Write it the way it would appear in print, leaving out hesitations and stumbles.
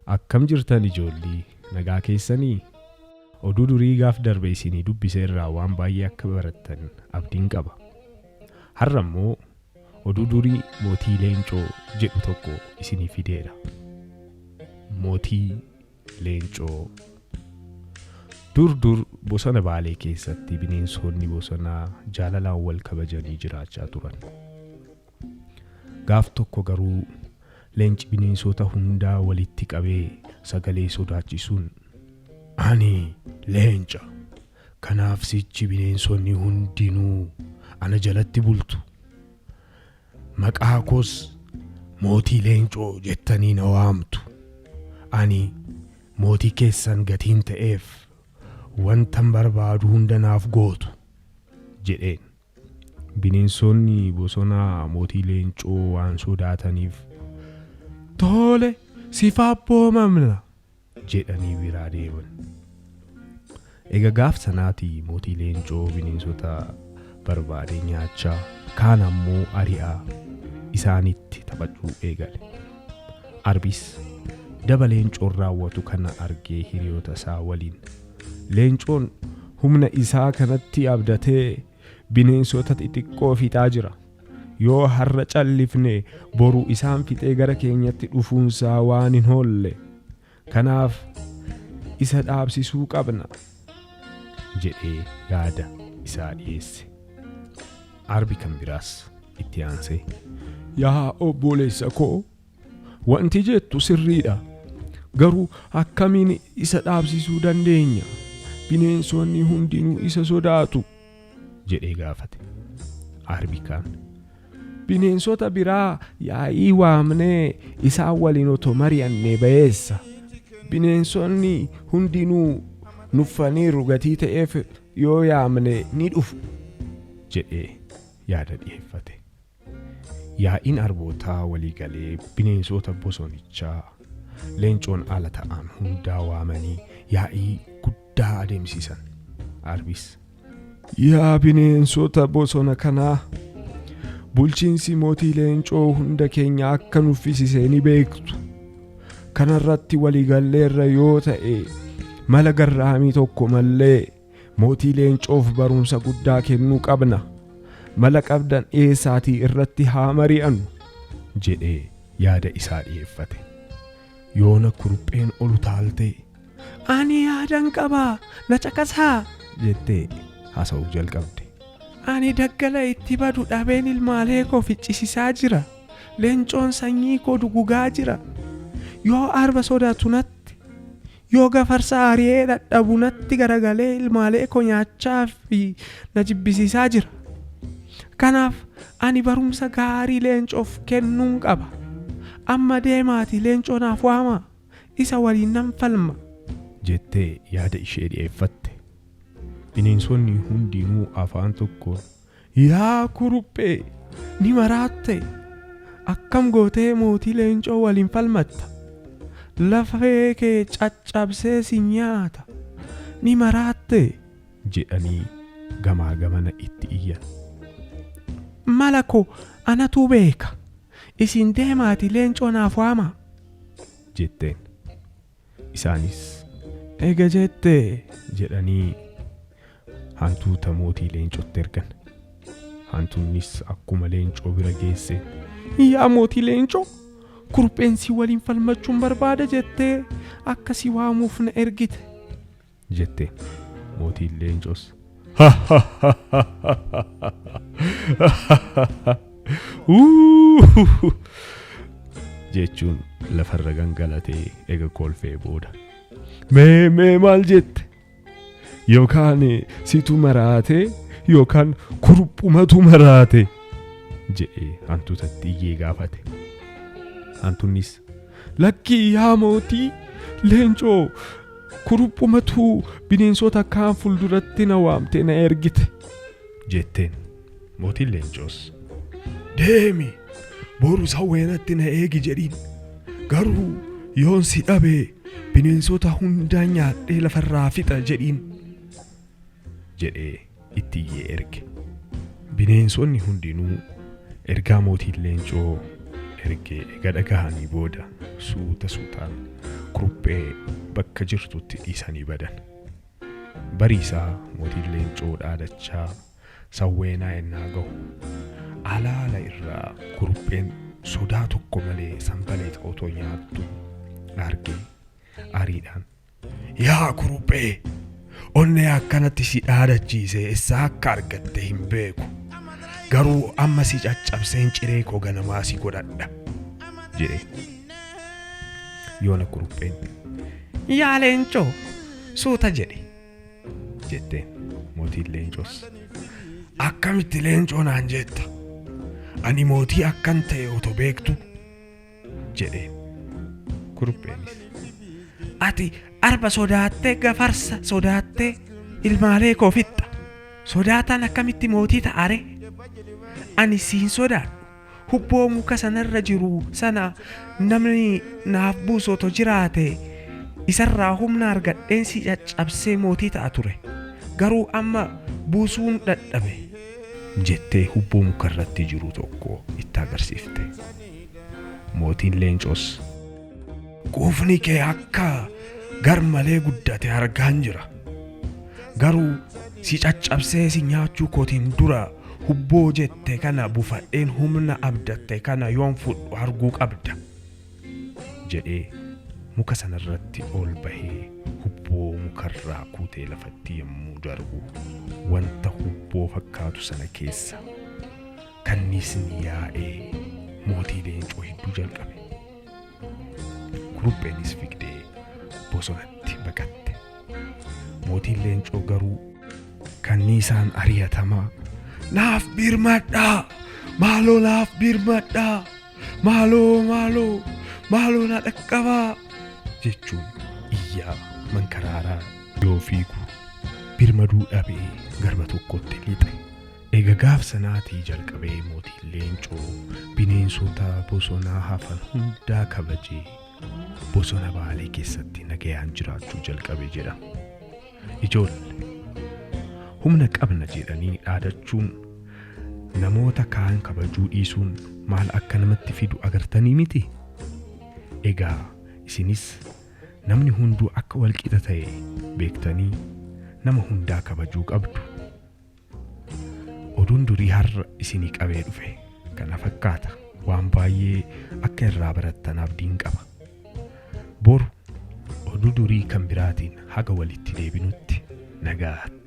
Akkam jirtan ijoollee nagaa keessanii oduu durii gaaf darbe isinii dubbisee irraa waan baay'ee akka barattan abdiin qaba. Har'a immoo oduu durii mootii leencoo jedhu tokko isinii fideera. Mootii leencoo. Dur bosona Baalee keessatti bineensonni bosonaa jaalalaan wal kabajanii jiraachaa turan. Gaaf tokko garuu leenci bineensota hundaa walitti qabee sagalee sodaachisuun ani leenca, kanaaf sichi bineensonni hundinuu ana jalatti bultu. Maqaa koos mootii leencoo jettanii na waamtu. Ani mootii keessan gatiin ta'eef wantan barbaadu hunda naaf gootu jedheen. Bineensonni bosonaa mootii leencoo waan sodaataniif tole sifaabboomamna jedhanii biraa deeman. Egaa gaaf sanaatii mootii leencoo bineensota barbaade nyaachaa kaan ammoo ari'aa isaanitti taphachuu eegale. Arbis daba leencoon raawwatu kana argee hiriyoota isaa waliin leencoon humna isaa kanatti abdatee bineensota xixiqqoo fixaa jira. Yoo har'a callifne boru isaan fixee gara keenyatti dhufuunsaa waan hin oolle. Kanaaf isa dhaabsisuu qabna jedhee yaada isaa dhiyeesse. Arbi kan biraas itti aansee yaa obboleessa koo, wanti jettu sirriidha. Garuu akkamiin isa dhaabsisuu dandeenya? Bineensonni hundinuu isa sodaatu jedhee gaafate. Arbi kaan bineensota biraa yaa'ii waamnee isaan waliin otoo mari'annee bayeessa. Bineensonni hundinuu nuffaniiru gatii ta'eef yoo yaamne ni dhufu jedhee yaada dhiyeeffate. Yaa'iin arbootaa walii galee bineensota bosonichaa leencoon ala ta'an hundaa waamanii yaa'ii guddaa adeemsisan. Arbis yaa bineensota bosona kanaa, bulchiinsi mootii leencoo hunda keenya akka nuffisisee ni beektu. Kanarratti waliigalleerra yoo ta'e mala garraamii tokko malee mootii leencoof barumsa guddaa kennuu qabna. Mala qabdan eessaatii irratti haa mari'annu jedhee yaada isaa dhiyeeffate. Yoona kurupheen ol utaaltee ani yaadan qabaa na caqasaa jettee haasa'uu jalqabde. Ani daggala itti badu dhabeen ilmaalee koo ficcisiisaa jira. Leencoon sanyii koo dugugaa jira. Yoo arba sodaatu natti, yoo gafarsa ari'ee dadhabu natti garagalee ilmaalee koo nyaachaa fi na jibbisiisaa jira. Kanaaf ani barumsa gaarii leencoof kennuun qaba. Amma deemaati leencoo naaf waamaa, isa waliin nan falma jettee yaada ishee dhiyeeffatte. Bineensonni hundinuu afaan tokkoon yaa kuruphee, ni maraatte, akkam gootee mootii leencoo waliin falmatta? Lafee kee caccabsee si nyaata, ni maraatte jedhanii gamaa gamana itti iyyan. Mala koo anatu beeka, isin deemaati leencoo naaf waamaa jetteen. Isaanis eega jettee jedhanii hantuuta mootii leencootti ergan. Hantuunnis akkuma leencoo bira geesse yaa mootii leencoo, kurupheen si waliin falmachuun barbaada jettee akka si waamuuf na ergite jette. Mootiin leencoos jechuun lafarra gangalatee eega kolfee booda mee maal jette? Yookaan situ maraate yookaan kuruphumatu maraate jedhee hantuutatti iyyee gaafate. Hantuunnis lakkii yaa mootii leencoo, kuruphumatu bineensota kaan fulduratti na waamte na ergite jetteen. Mootiin leencoos deemi boru sawweenatti na eegi jedhiin. Garuu yoon si dhabee bineensota hundaa nyaadhee lafarraa fixa jedhiin jedhee itti iyyee erge. Bineensonni hundinuu ergaa mootiin leencoo ergee gadhagahanii booda suutaan kuruphee bakka jirtutti dhiisanii badan. Bariisaa mootiin leencoo dhaadachaa sawweenaa ennaa gahu alaala irraa kurupheen sodaa tokko malee sanbalee otoo nyaattu argee ariidhaan yaa kuruphee onnee akkanatti si dhaadachiisee eessaa akka argatte hin beeku garuu amma si caccabseen ciree koo ganamaa si godhadha jedhe. Yoona kurupheen yaa leencoo suuta jedhe jetteen. Mootiin leencoos akkamitti leencoo naan jetta ani mootii akkan ta'e otoo beektu jedheen. Kurupheenis ati arba sodaattee gafarsa sodaattee ilmaalee koo fixxa sodaataan akkamitti mootii ta'are ani siin sodaadhu hubboo muka sanarra jiru sana namni naaf buusu otoo jiraate isarraa humna argadheen si caccabsee mootii ta'a ture garuu amma buusuun dadhabe jettee hubboo mukarratti jiru tokko itti agarsiifte. Mootiin leencoos quufni kee akka garmalee guddate argaan jira garuu si caccabsee si nyaachuu kootiin dura hubboo jette kana bufadheen humna abdatte kana yoon fudhu arguu qabda jedhee muka sanarratti ol bahee hubboo mukarraa kuutee lafatti yommuu darbu wanta hubboo fakkaatu sana keessa kanniisni yaa'ee mootii leencoo hedduu jalqabe. Kurupheenis fiigdee bosonatti baqatte. Mootiin leencoo garuu kanniisaan ari'atamaa naaf birmadhaa maaloo naaf birmadhaa maaloo na dhaqqabaa jechuun iyyaa mankaraaraa yoo fiigu birmaduu dhabee garba tokkotti lixe. Egaa gaaf sanaatii jalqabee mootiin leencoo bineensota bosonaa hafan hundaa kabajee bosona baalee keessatti nagayaan jiraachuu jalqabe jedha. Ijoollee humna qabna jedhanii dhaadachuun namoota kaan kabajuu dhiisuun maal akka namatti fidu agartanii miti? Egaa isinis namni hunduu akka walqixa ta'e beektanii nama hundaa kabajuu qabdu. Oduun durii har'a isinii qabee dhufe kana fakkaata waan baay'ee akka irraa barattan abdiin qaba. Boru oduu durii kan biraatiin haga walitti deebinutti nagaatti.